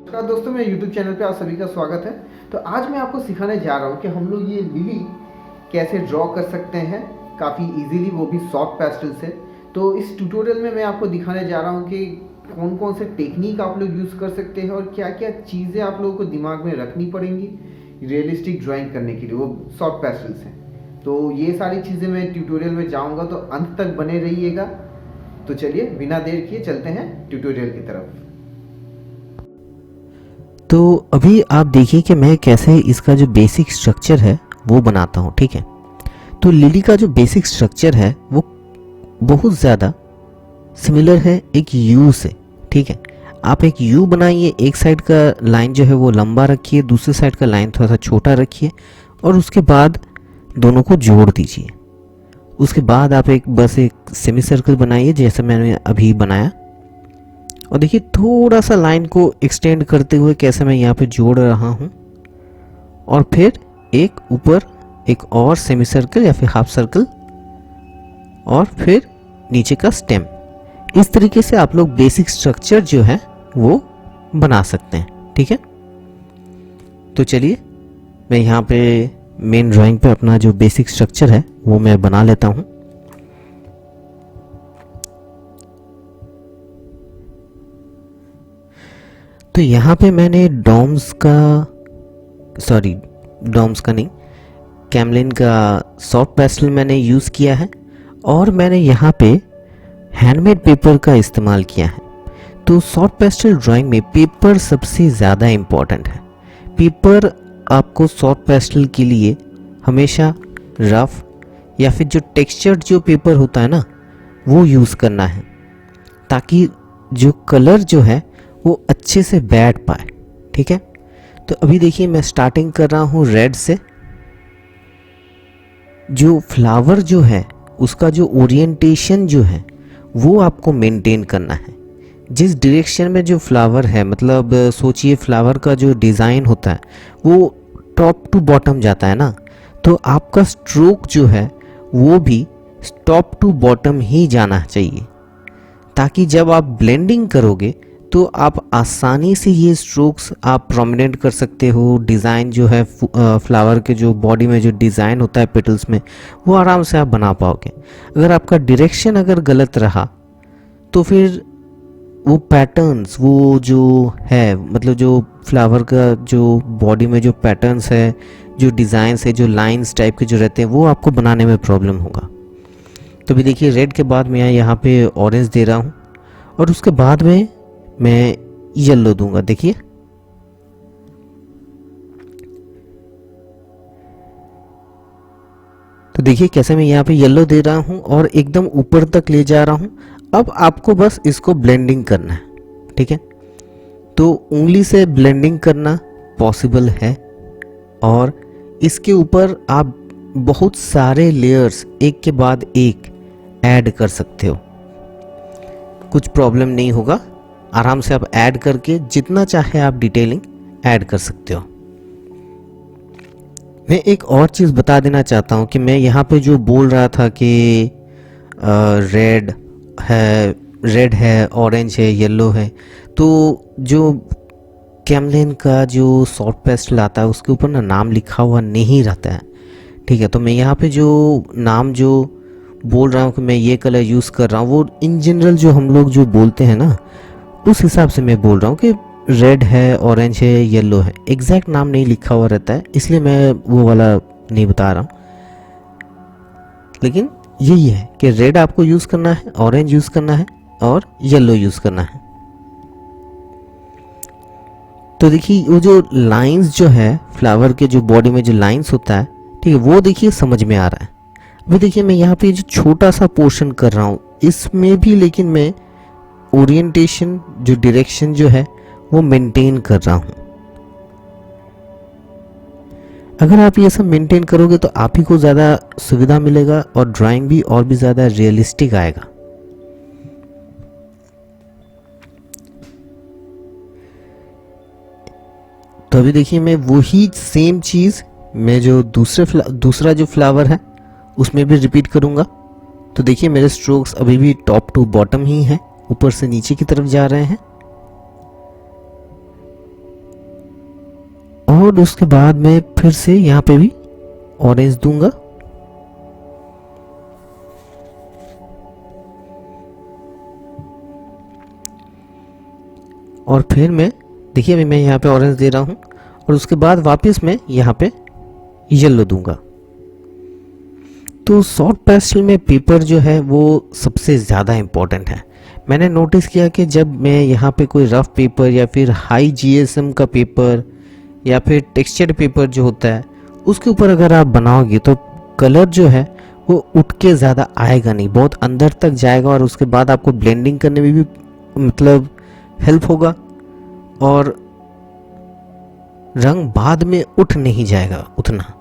नमस्कार दोस्तों, मेरे YouTube चैनल पे आप सभी का स्वागत है। तो आज मैं आपको सिखाने जा रहा हूँ कि हम लोग ये लिली कैसे ड्रॉ कर सकते हैं काफ़ी इजीली, वो भी सॉफ्ट पेस्टल से। तो इस ट्यूटोरियल में मैं आपको दिखाने जा रहा हूँ कि कौन कौन से टेक्निक आप लोग यूज़ कर सकते हैं और क्या क्या चीज़ें आप लोगों को दिमाग में रखनी पड़ेंगी रियलिस्टिक ड्राइंग करने के लिए, वो सॉफ्ट पेस्टल से। तो ये सारी चीज़ें मैं ट्यूटोरियल में जाऊँगा, तो अंत तक बने रहिएगा। तो चलिए बिना देर किए चलते हैं ट्यूटोरियल की तरफ। तो अभी आप देखिए कि मैं कैसे इसका जो बेसिक स्ट्रक्चर है वो बनाता हूँ। ठीक है, तो लिली का जो बेसिक स्ट्रक्चर है वो बहुत ज़्यादा सिमिलर है एक यू से। ठीक है, आप एक यू बनाइए, एक साइड का लाइन जो है वो लंबा रखिए, दूसरे साइड का लाइन थोड़ा सा छोटा रखिए और उसके बाद दोनों को जोड़ दीजिए। उसके बाद आप बस एक सेमी सर्कल बनाइए जैसे मैंने अभी बनाया, और देखिए थोड़ा सा लाइन को एक्सटेंड करते हुए कैसे मैं यहाँ पे जोड़ रहा हूँ, और फिर एक ऊपर एक और सेमी सर्कल या फिर हाफ सर्कल और फिर नीचे का स्टेम। इस तरीके से आप लोग बेसिक स्ट्रक्चर जो है वो बना सकते हैं। ठीक है, तो चलिए मैं यहाँ पे मेन ड्राइंग पे अपना जो बेसिक स्ट्रक्चर है वो मैं बना लेता हूँ। तो यहाँ पे मैंने डॉम्स का नहीं, कैमलिन का सॉफ्ट पेस्टल मैंने यूज़ किया है, और मैंने यहाँ पे हैंडमेड पेपर का इस्तेमाल किया है। तो सॉफ्ट पेस्टल ड्राइंग में पेपर सबसे ज़्यादा इम्पॉर्टेंट है। पेपर आपको सॉफ्ट पेस्टल के लिए हमेशा रफ या फिर जो टेक्सचर्ड जो पेपर होता है ना वो यूज़ करना है, ताकि जो कलर जो है वो अच्छे से बैठ पाए। ठीक है, तो अभी देखिए मैं स्टार्टिंग कर रहा हूँ रेड से। जो फ्लावर जो है उसका जो ओरिएंटेशन जो है वो आपको मेंटेन करना है। जिस डायरेक्शन में जो फ्लावर है, मतलब सोचिए फ्लावर का जो डिज़ाइन होता है वो टॉप टू बॉटम जाता है ना, तो आपका स्ट्रोक जो है वो भी टॉप टू बॉटम ही जाना चाहिए, ताकि जब आप ब्लेंडिंग करोगे तो आप आसानी से ये स्ट्रोक्स आप प्रोमिनेंट कर सकते हो। डिज़ाइन जो है फ्लावर के जो बॉडी में जो डिज़ाइन होता है पेटल्स में, वो आराम से आप बना पाओगे। अगर आपका डायरेक्शन अगर गलत रहा तो फिर वो पैटर्न्स, वो जो है मतलब जो फ्लावर का जो बॉडी में जो पैटर्न्स है, जो डिज़ाइंस है, जो लाइंस टाइप के जो रहते हैं, वो आपको बनाने में प्रॉब्लम होगा। तो भी देखिए रेड के बाद मैं यहाँ पे ऑरेंज दे रहा हूँ, और उसके बाद में मैं येलो दूंगा। देखिए तो देखिए कैसे मैं यहाँ पे येलो दे रहा हूँ और एकदम ऊपर तक ले जा रहा हूँ। अब आपको बस इसको ब्लेंडिंग करना है। ठीक है, तो उंगली से ब्लेंडिंग करना पॉसिबल है, और इसके ऊपर आप बहुत सारे लेयर्स एक के बाद एक ऐड कर सकते हो, कुछ प्रॉब्लम नहीं होगा। आराम से आप ऐड करके जितना चाहे आप डिटेलिंग ऐड कर सकते हो। मैं एक और चीज़ बता देना चाहता हूँ कि मैं यहाँ पे जो बोल रहा था कि रेड है, ऑरेंज है, येलो है, तो जो कैमलिन का जो सॉफ्ट पेस्टल आता है उसके ऊपर ना नाम लिखा हुआ नहीं रहता है। ठीक है, तो मैं यहाँ पे जो नाम जो बोल रहा हूँ कि मैं ये कलर यूज़ कर रहा हूँ, वो इन जनरल जो हम लोग जो बोलते हैं ना उस हिसाब से मैं बोल रहा हूँ कि रेड है, ऑरेंज है, येलो है। एग्जैक्ट नाम नहीं लिखा हुआ रहता है, इसलिए मैं वो वाला नहीं बता रहा हूँ। लेकिन यही है कि रेड आपको यूज़ करना है, ऑरेंज यूज़ करना है और येलो यूज़ करना है। तो देखिए वो जो लाइंस जो है फ्लावर के जो बॉडी में जो लाइंस होता है, ठीक है, वो देखिए समझ में आ रहा है। अभी देखिए मैं यहाँ पे जो छोटा सा पोर्शन कर रहा हूँ इसमें भी, लेकिन मैं ओरिएंटेशन जो डायरेक्शन जो है वो मेंटेन कर रहा हूं। अगर आप ये सब मेंटेन करोगे तो आप ही को ज़्यादा सुविधा मिलेगा और ड्राइंग भी और भी ज़्यादा रियलिस्टिक आएगा। तो अभी देखिए मैं वही सेम चीज़ मैं जो दूसरा जो फ्लावर है उसमें भी रिपीट करूँगा। तो देखिए मेरे स्ट्रोक्स अभी भी टॉप टू बॉटम ही हैं, ऊपर से नीचे की तरफ जा रहे हैं। और उसके बाद मैं फिर से यहाँ पे भी ऑरेंज दूंगा। और फिर मैं देखिए अभी मैं यहाँ पे ऑरेंज दे रहा हूँ और उसके बाद वापस मैं यहाँ पे येलो दूंगा। तो सॉफ्ट पेस्टल में पेपर जो है वो सबसे ज़्यादा इम्पोर्टेंट है। मैंने नोटिस किया कि जब मैं यहाँ पे कोई रफ पेपर या फिर हाई जीएसएम का पेपर या फिर टेक्सचर्ड पेपर जो होता है उसके ऊपर अगर आप बनाओगे तो कलर जो है वो उठ के ज़्यादा आएगा नहीं, बहुत अंदर तक जाएगा और उसके बाद आपको ब्लेंडिंग करने में भी मतलब हेल्प होगा और रंग बाद में उठ नहीं जाएगा उतना।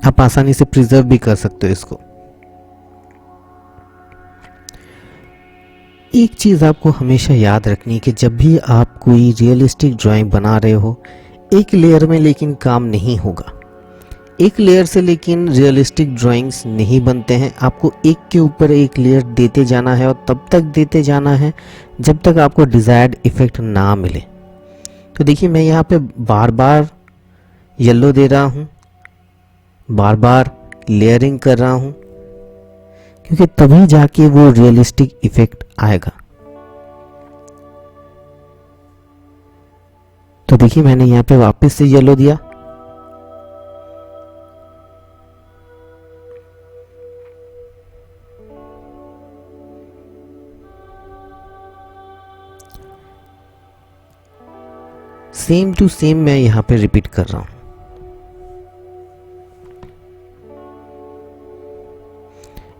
आप आसानी से प्रिजर्व भी कर सकते हो इसको। एक चीज़ आपको हमेशा याद रखनी है कि जब भी आप कोई रियलिस्टिक ड्राइंग बना रहे हो एक लेयर में लेकिन काम नहीं होगा। एक लेयर से लेकिन रियलिस्टिक ड्राइंग्स नहीं बनते हैं। आपको एक के ऊपर एक लेयर देते जाना है और तब तक देते जाना है जब तक आपको डिज़ायर्ड इफ़ेक्ट ना मिले। तो देखिए मैं यहाँ पे बार बार येलो दे रहा हूँ, बार बार लेयरिंग कर रहा हूँ, क्योंकि तभी जाके वो रियलिस्टिक इफ़ेक्ट आएगा। तो देखिए मैंने यहाँ पे वापस से येलो दिया। सेम टू सेम मैं यहाँ पे रिपीट कर रहा हूँ।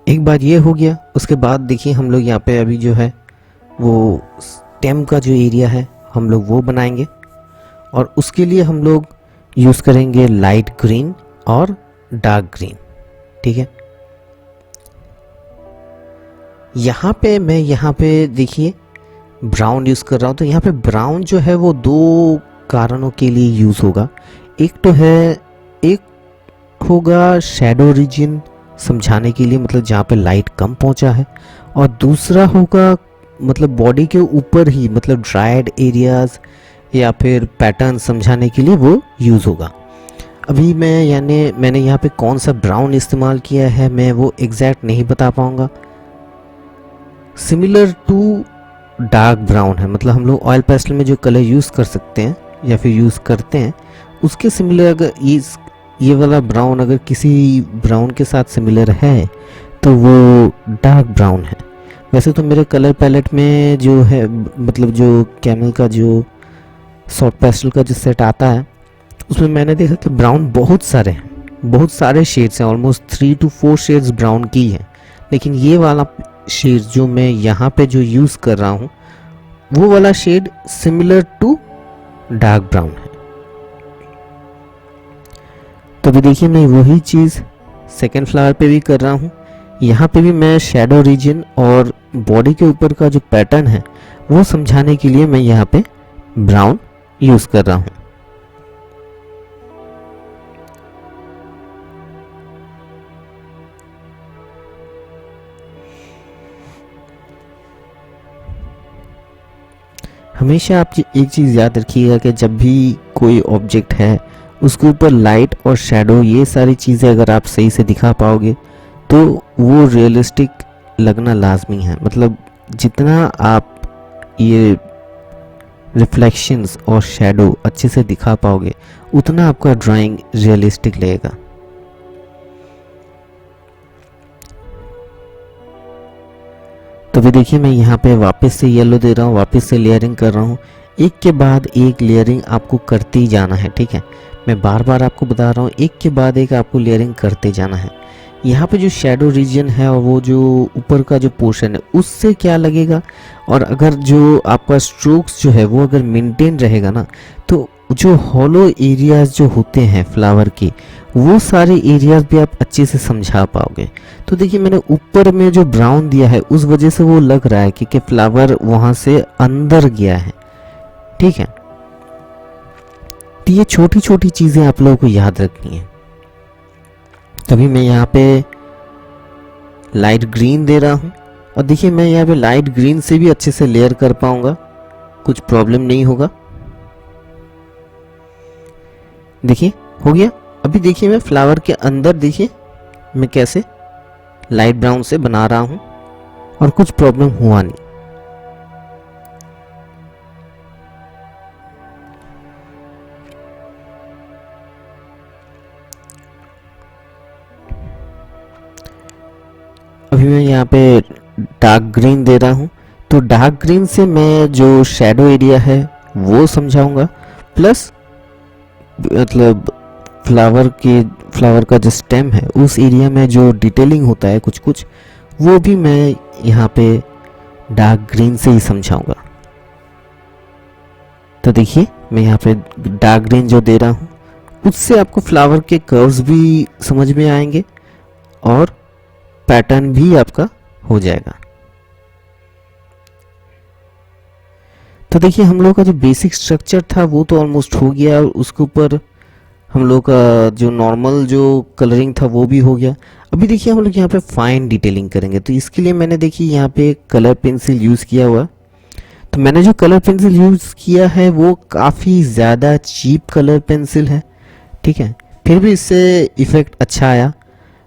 एक बार ये हो गया, उसके बाद देखिए हम लोग यहाँ पे अभी जो है वो स्टेम का जो एरिया है हम लोग वो बनाएंगे और उसके लिए हम लोग यूज़ करेंगे लाइट ग्रीन और डार्क ग्रीन। ठीक है, यहाँ पे मैं यहाँ पे देखिए ब्राउन यूज़ कर रहा हूँ। तो यहाँ पे ब्राउन जो है वो दो कारणों के लिए यूज़ होगा। एक तो है, एक होगा शैडो रीजन समझाने के लिए, मतलब जहाँ पे लाइट कम पहुँचा है, और दूसरा होगा मतलब बॉडी के ऊपर ही मतलब ड्राइड एरियाज़ या फिर पैटर्न समझाने के लिए वो यूज़ होगा। अभी मैंने यहाँ पे कौन सा ब्राउन इस्तेमाल किया है मैं वो एग्जैक्ट नहीं बता पाऊँगा। सिमिलर टू डार्क ब्राउन है, मतलब हम लोग ऑयल पेस्टल में जो कलर यूज़ कर सकते हैं या फिर यूज़ करते हैं उसके सिमिलर अगर ये वाला ब्राउन अगर किसी ब्राउन के साथ सिमिलर है तो वो डार्क ब्राउन है। वैसे तो मेरे कलर पैलेट में जो है मतलब जो कैमल का जो सॉफ्ट पेस्टल का जो सेट आता है उसमें मैंने देखा कि ब्राउन बहुत सारे शेड्स हैं, ऑलमोस्ट 3 to 4 शेड्स ब्राउन की हैं। लेकिन ये वाला शेड जो मैं यहाँ पे जो यूज़ कर रहा हूँ वो वाला shade similar to dark brown है। तो भी देखिए मैं वही चीज़ सेकेंड फ्लावर पे भी कर रहा हूँ। यहाँ पे भी मैं शैडो रीजन और बॉडी के ऊपर का जो पैटर्न है वो समझाने के लिए मैं यहाँ पे ब्राउन यूज़ कर रहा हूँ। हमेशा आप एक चीज़ याद रखिएगा कि जब भी कोई ऑब्जेक्ट है उसके ऊपर लाइट और शैडो ये सारी चीज़ें अगर आप सही से दिखा पाओगे तो वो रियलिस्टिक लगना लाजमी है। मतलब जितना आप ये रिफ्लेक्शंस और शैडो अच्छे से दिखा पाओगे उतना आपका ड्राइंग रियलिस्टिक लगेगा। तो भी देखिए मैं यहाँ पे वापस से येलो दे रहा हूँ, वापस से लेयरिंग कर रहा हूँ। एक के बाद एक लेयरिंग आपको करते ही जाना है। ठीक है, मैं बार बार आपको बता रहा हूँ एक के बाद एक आपको लेयरिंग करते जाना है। यहाँ पे जो शैडो रीजन है और वो जो ऊपर का जो पोर्शन है उससे क्या लगेगा, और अगर जो आपका स्ट्रोक्स जो है वो अगर मेंटेन रहेगा ना तो जो हॉलो एरियाज जो होते हैं फ्लावर के वो सारे एरियाज भी आप अच्छे से समझा पाओगे। तो देखिए मैंने ऊपर में जो ब्राउन दिया है उस वजह से वो लग रहा है कि फ्लावर वहाँ से अंदर गया है। ठीक है, तो ये छोटी छोटी चीज़ें आप लोगों को याद रखनी है। तभी मैं यहाँ पे लाइट ग्रीन दे रहा हूँ और देखिए मैं यहाँ पे लाइट ग्रीन से भी अच्छे से लेयर कर पाऊँगा, कुछ प्रॉब्लम नहीं होगा। देखिए हो गया। अभी देखिए मैं फ्लावर के अंदर देखिए मैं कैसे लाइट ब्राउन से बना रहा हूँ और कुछ प्रॉब्लम हुआ नहीं। अभी मैं यहाँ पे डार्क ग्रीन दे रहा हूँ, तो डार्क ग्रीन से मैं जो शैडो एरिया है वो समझाऊंगा, प्लस मतलब फ्लावर का जो स्टेम है उस एरिया में जो डिटेलिंग होता है कुछ कुछ, वो भी मैं यहाँ पे डार्क ग्रीन से ही समझाऊंगा। तो देखिए मैं यहाँ पे डार्क ग्रीन जो दे रहा हूँ उससे आपको फ्लावर के कर्व्स भी समझ में आएंगे और पैटर्न भी आपका हो जाएगा। तो देखिए हम लोग का जो बेसिक स्ट्रक्चर था वो तो ऑलमोस्ट हो गया और उसके ऊपर हम लोग का जो नॉर्मल जो कलरिंग था वो भी हो गया। अभी देखिए हम लोग यहाँ पे फाइन डिटेलिंग करेंगे, तो इसके लिए मैंने देखिए यहाँ पे कलर पेंसिल यूज़ किया हुआ। तो मैंने जो कलर पेंसिल यूज़ किया है वो काफ़ी ज़्यादा चीप कलर पेंसिल है, ठीक है, फिर भी इससे इफ़ेक्ट अच्छा आया।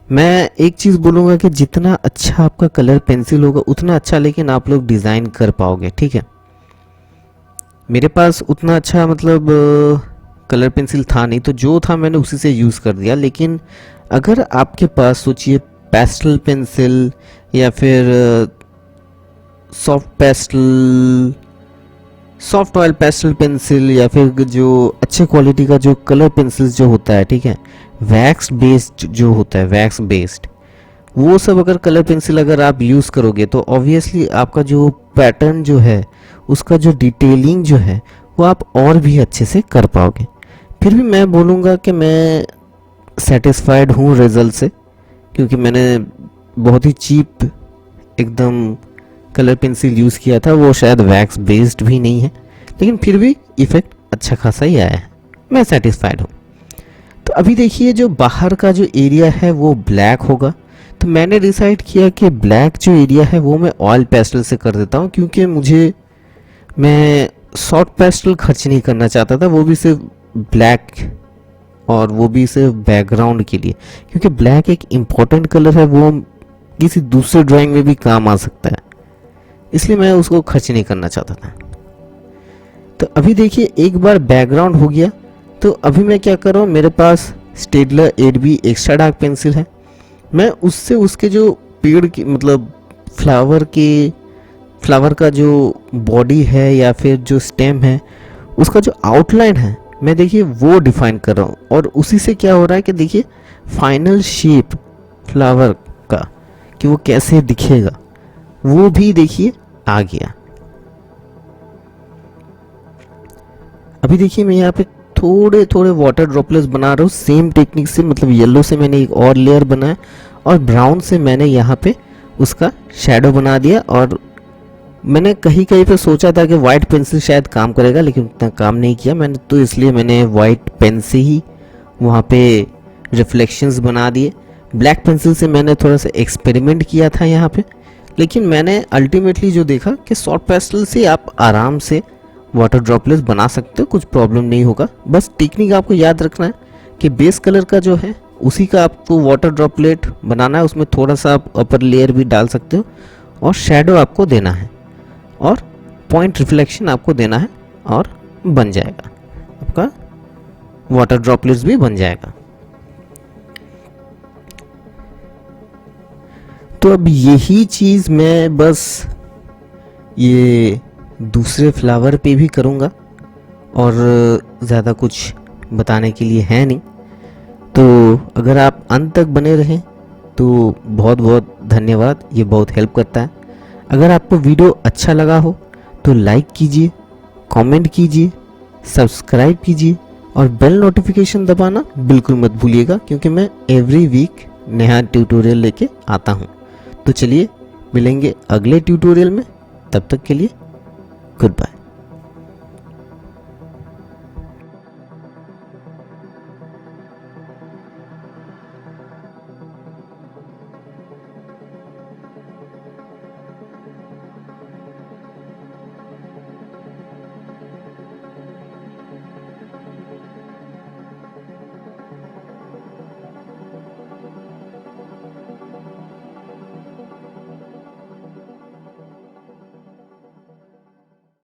मैं एक चीज़ बोलूँगा कि जितना अच्छा आपका कलर पेंसिल होगा उतना अच्छा लेकिन आप लोग डिज़ाइन कर पाओगे, ठीक है। मेरे पास उतना अच्छा मतलब कलर पेंसिल था नहीं, तो जो था मैंने उसी से यूज़ कर दिया। लेकिन अगर आपके पास सोचिए पेस्टल पेंसिल या फिर सॉफ्ट ऑयल पेस्टल पेंसिल या फिर जो अच्छे क्वालिटी का जो कलर पेंसिल जो होता है, ठीक है, वैक्स बेस्ड जो होता है, वैक्स बेस्ड, वो सब अगर कलर पेंसिल अगर आप यूज़ करोगे तो ऑब्वियसली आपका जो पैटर्न जो है उसका जो डिटेलिंग जो है वो आप और भी अच्छे से कर पाओगे। फिर भी मैं बोलूँगा कि मैं सेटिस्फाइड हूँ रिज़ल्ट से, क्योंकि मैंने बहुत ही चीप एकदम कलर पेंसिल यूज़ किया था, वो शायद वैक्स बेस्ड भी नहीं है, लेकिन फिर भी इफ़ेक्ट अच्छा खासा ही आया है। मैं सेटिस्फाइड हूँ। तो अभी देखिए जो बाहर का जो एरिया है वो ब्लैक होगा, तो मैंने डिसाइड किया कि ब्लैक जो एरिया है वो मैं ऑयल पेस्टल से कर देता हूँ, क्योंकि मैं सॉफ्ट पेस्टल खर्च नहीं करना चाहता था, वो भी सिर्फ ब्लैक और वो भी सिर्फ बैकग्राउंड के लिए, क्योंकि ब्लैक एक इम्पॉर्टेंट कलर है, वो किसी दूसरे ड्राइंग में भी काम आ सकता है, इसलिए मैं उसको खर्च नहीं करना चाहता था। तो अभी देखिए एक बार बैकग्राउंड हो गया, तो अभी मैं क्या कर रहा हूँ, मेरे पास Staedtler 8B extra dark pencil है, मैं उससे उसके जो पेड़ की मतलब फ्लावर का जो बॉडी है या फिर जो स्टेम है उसका जो आउटलाइन है मैं देखिए वो डिफाइन कर रहा हूँ, और उसी से क्या हो रहा है कि देखिए फाइनल शेप फ्लावर का कि वो कैसे दिखेगा वो भी देखिए आ गया। अभी देखिए मैं यहाँ पे थोड़े थोड़े वाटर ड्रॉपलेट्स बना रहा हूँ सेम टेक्निक से, मतलब येलो से मैंने एक और लेयर बनाया और ब्राउन से मैंने यहाँ पे उसका शैडो बना दिया। और मैंने कहीं कहीं पे सोचा था कि वाइट पेंसिल शायद काम करेगा, लेकिन उतना काम नहीं किया मैंने, तो इसलिए मैंने वाइट पेन से ही वहाँ पे रिफ्लेक्शंस बना दिए। ब्लैक पेंसिल से मैंने थोड़ा सा एक्सपेरिमेंट किया था यहाँ पे, लेकिन मैंने अल्टीमेटली जो देखा कि सॉफ्ट पेस्टल से आप आराम से वाटर ड्रॉपलेट्स बना सकते हो, कुछ प्रॉब्लम नहीं होगा। बस टेक्निक आपको याद रखना है कि बेस कलर का जो है उसी का आपको वाटर ड्रॉपलेट बनाना है, उसमें थोड़ा सा आप अपर लेयर भी डाल सकते हो और शैडो आपको देना है और पॉइंट रिफ्लेक्शन आपको देना है और बन जाएगा आपका वाटर ड्रॉपलेट्स भी बन जाएगा। तो अब यही चीज़ मैं बस ये दूसरे फ्लावर पे भी करूँगा और ज़्यादा कुछ बताने के लिए है नहीं। तो अगर आप अंत तक बने रहें तो बहुत बहुत धन्यवाद, ये बहुत हेल्प करता है। अगर आपको वीडियो अच्छा लगा हो तो लाइक कीजिए, कमेंट कीजिए, सब्सक्राइब कीजिए और बेल नोटिफिकेशन दबाना बिल्कुल मत भूलिएगा, क्योंकि मैं एवरी वीक नया ट्यूटोरियल लेके आता हूँ। तो चलिए मिलेंगे अगले ट्यूटोरियल में, तब तक के लिए गुड बाय।